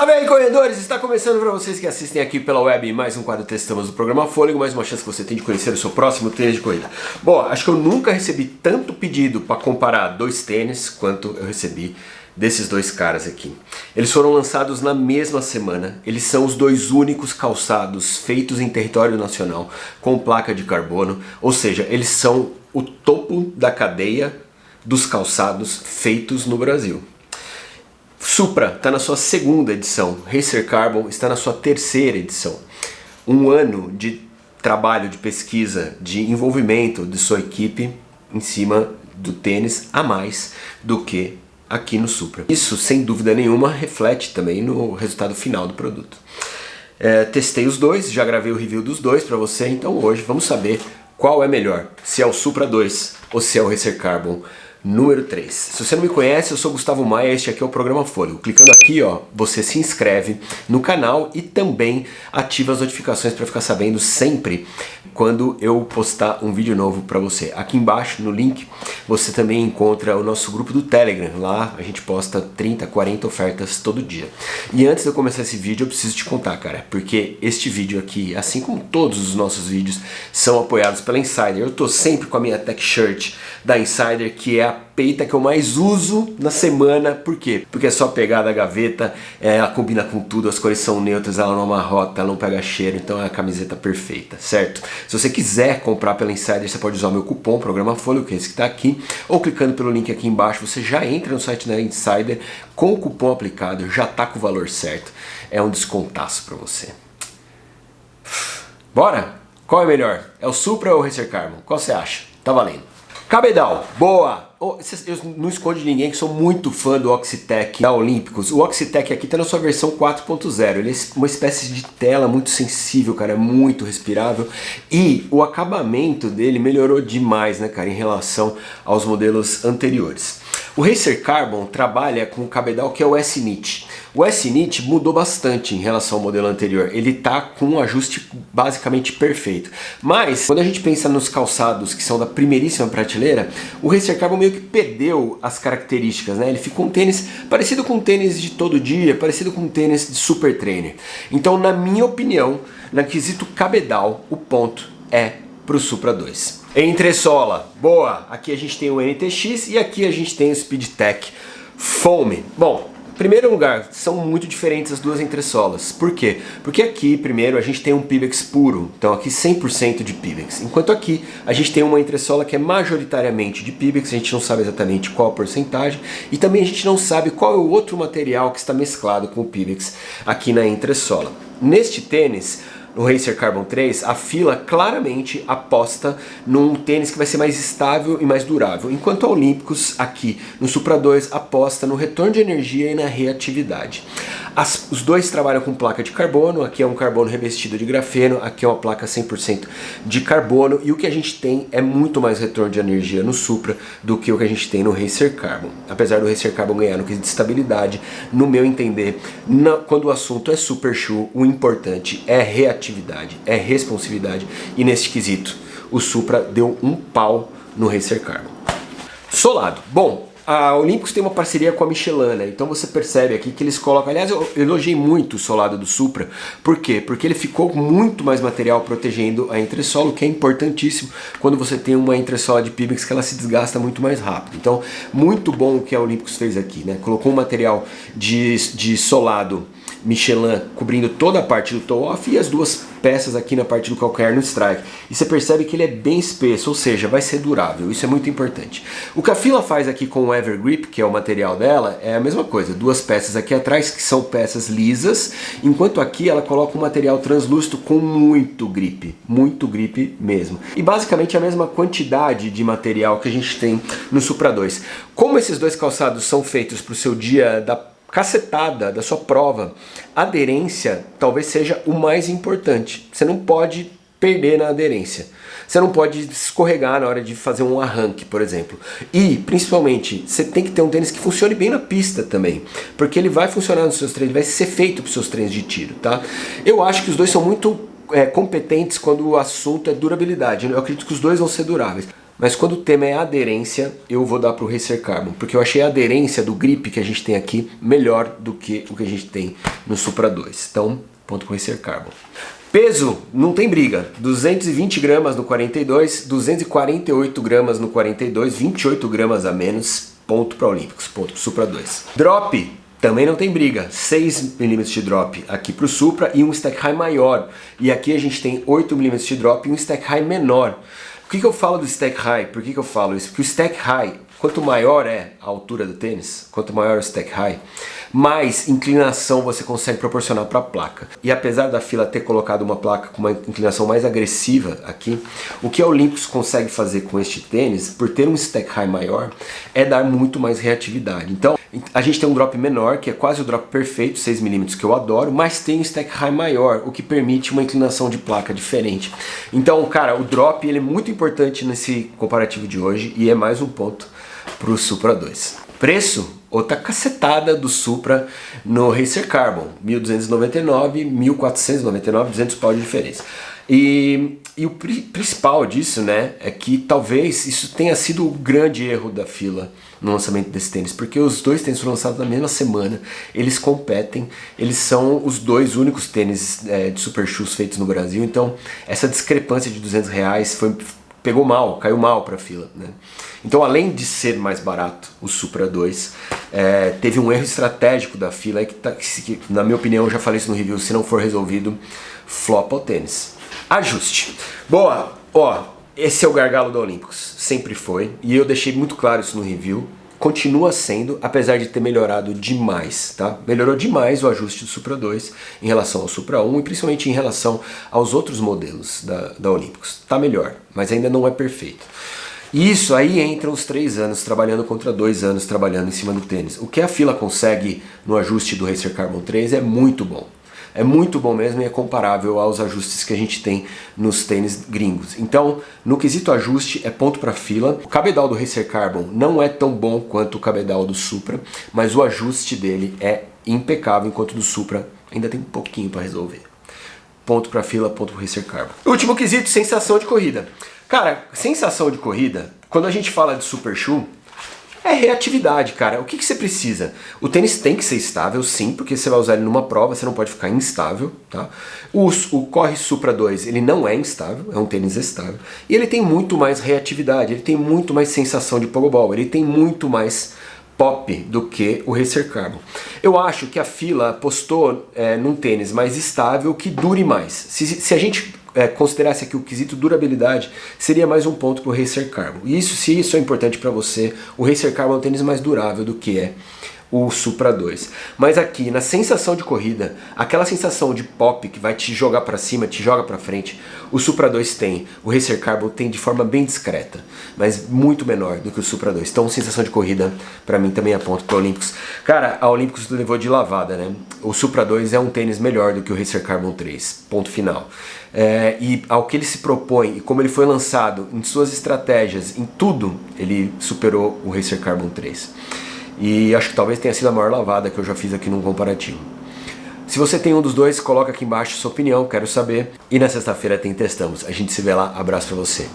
Salve aí, corredores! Está começando para vocês que assistem aqui pela web mais um quadro Testamos do programa Fôlego, mais uma chance que você tem de conhecer o seu próximo tênis de corrida. Bom, acho que eu nunca recebi tanto pedido para comparar dois tênis quanto eu recebi desses dois caras aqui. Eles foram lançados na mesma semana, eles são os dois únicos calçados feitos em território nacional com placa de carbono, ou seja, eles são o topo da cadeia dos calçados feitos no Brasil. Supra está na sua segunda edição, Racer Carbon está na sua terceira edição. Um ano de trabalho, de pesquisa, de envolvimento de sua equipe em cima do tênis a mais do que aqui no Supra. Isso, sem dúvida nenhuma, reflete também no resultado final do produto. Testei os dois, já gravei o review dos dois para você, então hoje vamos saber qual é melhor, se é o Supra 2 ou se é o Racer Carbon número 3. Se você não me conhece, eu sou Gustavo Maia, este aqui é o programa Fôlego. Clicando aqui, ó, você se inscreve no canal e também ativa as notificações para ficar sabendo sempre quando eu postar um vídeo novo para você. Aqui embaixo no link você também encontra o nosso grupo do Telegram. Lá a gente posta 30, 40 ofertas todo dia. E antes de eu começar esse vídeo eu preciso te contar, cara, porque este vídeo aqui, assim como todos os nossos vídeos, são apoiados pela Insider. Eu tô sempre com a minha tech shirt da Insider, que é a peita que eu mais uso na semana. Por quê? Porque é só pegar da gaveta, ela combina com tudo, as cores são neutras, ela não amarrota, ela não pega cheiro, então é a camiseta perfeita, certo? Se você quiser comprar pela Insider, você pode usar o meu cupom, Programa Fôlego, que é esse que está aqui, ou clicando pelo link aqui embaixo, você já entra no site da Insider, com o cupom aplicado, já tá com o valor certo, é um descontaço para você. Bora? Qual é melhor? É o Supra ou o Racer Carbon? Qual você acha? Tá valendo. Cabedal, boa! Eu não escondo de ninguém que sou muito fã do Oxitec da Olímpicos. O Oxitec aqui está na sua versão 4.0. Ele é uma espécie de tela muito sensível, cara, é muito respirável. E o acabamento dele melhorou demais, né, cara, em relação aos modelos anteriores. O Racer Carbon trabalha com o cabedal que é o S-Knit. O S-Knit mudou bastante em relação ao modelo anterior. Ele tá com um ajuste basicamente perfeito. Mas, quando a gente pensa nos calçados que são da primeiríssima prateleira, o Racer Carbon meio que perdeu as características, né? Ele ficou um tênis parecido com um tênis de todo dia, parecido com um tênis de super trainer. Então, na minha opinião, no quesito cabedal, o ponto é pro Supra 2. Entressola, boa! Aqui a gente tem o NTX e aqui a gente tem o Speedtech Foam. Bom, em primeiro lugar, são muito diferentes as duas entressolas. Por quê? Porque aqui, primeiro, a gente tem um Pebax puro, então aqui 100% de Pebax. Enquanto aqui, a gente tem uma entressola que é majoritariamente de Pebax, a gente não sabe exatamente qual a porcentagem, e também a gente não sabe qual é o outro material que está mesclado com o Pebax aqui na entressola. Neste tênis, no Racer Carbon 3, a fila claramente aposta num tênis que vai ser mais estável e mais durável, enquanto a Olímpicos aqui no Supra 2 aposta no retorno de energia e na reatividade. Os dois trabalham com placa de carbono, aqui é um carbono revestido de grafeno, aqui é uma placa 100% de carbono, e o que a gente tem é muito mais retorno de energia no Supra do que o que a gente tem no Racer Carbon. Apesar do Racer Carbon ganhar no quesito de estabilidade, no meu entender, quando o assunto é super shoe, o importante é reatividade, é responsividade, e nesse quesito o Supra deu um pau no Racer Carbon. Solado, bom, a Olímpicos tem uma parceria com a Michelin, né? Então você percebe aqui que eles colocam... Aliás, eu elogiei muito o solado do Supra. Por quê? Porque ele ficou com muito mais material protegendo a entressola, o que é importantíssimo quando você tem uma entressola de Pebax que ela se desgasta muito mais rápido. Então, muito bom o que a Olímpicos fez aqui, né? Colocou um material de solado Michelin cobrindo toda a parte do toe-off e as duas peças aqui na parte do calcanhar no strike. E você percebe que ele é bem espesso, ou seja, vai ser durável. Isso é muito importante. O que a Fila faz aqui com o Evergrip, que é o material dela, é a mesma coisa. Duas peças aqui atrás que são peças lisas, enquanto aqui ela coloca um material translúcido com muito grip mesmo. E basicamente a mesma quantidade de material que a gente tem no Supra 2. Como esses dois calçados são feitos para o seu dia da cacetada, da sua prova, a aderência talvez seja o mais importante. Você não pode perder na aderência. Você não pode escorregar na hora de fazer um arranque, por exemplo. E, principalmente, você tem que ter um tênis que funcione bem na pista também. Porque ele vai funcionar nos seus treinos, vai ser feito para os seus treinos de tiro, tá? Eu acho que os dois são muito competentes quando o assunto é durabilidade. Eu acredito que os dois vão ser duráveis. mas quando o tema é aderência, eu vou dar pro Racer Carbon, porque eu achei a aderência do grip que a gente tem aqui melhor do que o que a gente tem no Supra 2. Então, ponto pro Racer Carbon. Peso, não tem briga, 220 gramas no 42, 248 gramas no 42, 28 gramas a menos, ponto para Olímpicos, ponto pro Supra 2. Drop, também não tem briga, 6 mm de drop aqui pro Supra e um stack high maior, e aqui a gente tem 8 mm de drop e um stack high menor. Por que eu falo do stack high? Por que eu falo isso? Porque o stack high, quanto maior é a altura do tênis, quanto maior o stack high, mais inclinação você consegue proporcionar para a placa. E apesar da Fila ter colocado uma placa com uma inclinação mais agressiva aqui, o que a Olympus consegue fazer com este tênis, por ter um stack high maior, é dar muito mais reatividade. Então, a gente tem um drop menor, que é quase o drop perfeito, 6 mm, que eu adoro, mas tem um stack high maior, o que permite uma inclinação de placa diferente. Então, cara, o drop ele é muito importante nesse comparativo de hoje e é mais um ponto para o Supra 2. Preço? Outra cacetada do Supra no Racer Carbon, 1.299, 1.499, 200 pau de diferença. E o principal disso, né, é que talvez isso tenha sido o grande erro da Fila no lançamento desse tênis, porque os dois tênis foram lançados na mesma semana, eles competem, eles são os dois únicos tênis de Super Shoes feitos no Brasil, então essa discrepância de R$200 pegou mal, caiu mal para a Fila, né? Então, além de ser mais barato, o Supra 2 teve um erro estratégico da Fila que, na minha opinião, eu já falei isso no review, se não for resolvido, flopa o tênis. Ajuste. Boa, ó, esse é o gargalo da Olympus, sempre foi, e eu deixei muito claro isso no review. Continua sendo, apesar de ter melhorado demais, tá? Melhorou demais o ajuste do Supra 2 em relação ao Supra 1 e principalmente em relação aos outros modelos da Olympus. Tá melhor, mas ainda não é perfeito. E isso aí entra os 3 anos trabalhando contra 2 anos trabalhando em cima do tênis. O que a Fila consegue no ajuste do Racer Carbon 3 é muito bom. É muito bom mesmo e é comparável aos ajustes que a gente tem nos tênis gringos. Então, no quesito ajuste, é ponto para Fila. O cabedal do Racer Carbon não é tão bom quanto o cabedal do Supra, mas o ajuste dele é impecável, enquanto o do Supra ainda tem um pouquinho para resolver. Ponto para Fila, ponto para Racer Carbon. Último quesito, sensação de corrida. Cara, sensação de corrida, quando a gente fala de Super Shoe, é reatividade, cara. O que você precisa? O tênis tem que ser estável, sim, porque você vai usar ele numa prova, você não pode ficar instável, tá? O Corre Supra 2, ele não é instável, é um tênis estável. E ele tem muito mais reatividade, ele tem muito mais sensação de pogobol, ele tem muito mais pop do que o Racer Carbon. Eu acho que a Fila apostou num tênis mais estável que dure mais. Se a gente considerasse aqui o quesito durabilidade, seria mais um ponto para o Racer Carbon. E se isso é importante para você, o Racer Carbon é um tênis mais durável do que é o Supra 2. Mas aqui, na sensação de corrida, aquela sensação de pop que vai te jogar para cima, te joga para frente, o Supra 2 tem. O Racer Carbon tem de forma bem discreta, mas muito menor do que o Supra 2. Então, sensação de corrida, para mim, também é ponto para o Olímpicos. Cara, a Olímpicos levou de lavada, né? O Supra 2 é um tênis melhor do que o Racer Carbon 3. Ponto final. E ao que ele se propõe e como ele foi lançado, em suas estratégias, em tudo, ele superou o Racer Carbon 3. E acho que talvez tenha sido a maior lavada que eu já fiz aqui num comparativo. Se você tem um dos dois, coloca aqui embaixo sua opinião, quero saber. E na sexta-feira tem Testamos. A gente se vê lá, abraço pra você.